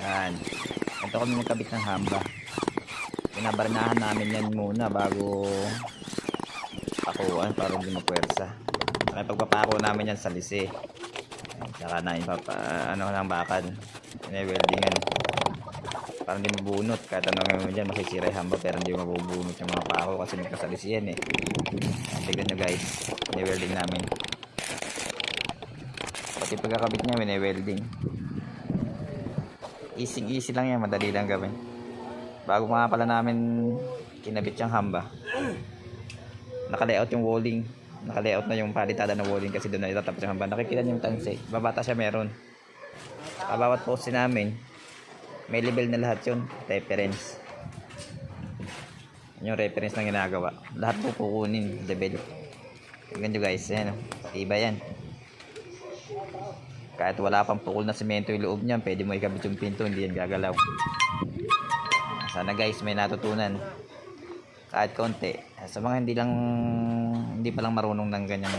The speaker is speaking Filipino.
Yan. Ito kami magkabit ng hamba. Pinabarnahan namin yan muna bago pakuan para hindi mapwersa. Kaya pagpapako namin yan sa lisi. Saka na ano ng bakal. Weldingan. Para hindi mabunot. Kahit ano mo dyan, masisira yung hamba pero hindi mabubunot yung mga pako kasi magkasalis yan eh. Tignan nyo guys. Welding namin. Pati pagkakabit niya, welding. Easy lang yan, madali lang gawin. Bago nga pala namin kinabit yung hamba, naka-layout yung walling, naka-layout na yung palitada ng walling kasi doon na itatapos yung hamba. Nakikita niyo yung tanse, babata siya meron. Bawat poste namin may level na lahat yun, reference. Yung reference na ginagawa, lahat po kukunin level. Tingnan nyo guys, yan, iba yan. Kahit wala pang pukol na semento yung loob niyan, pwede mo ikabit yung pinto, hindi yan gagalaw. Sana guys may natutunan kahit konti sa mga hindi pa lang marunong ng ganyan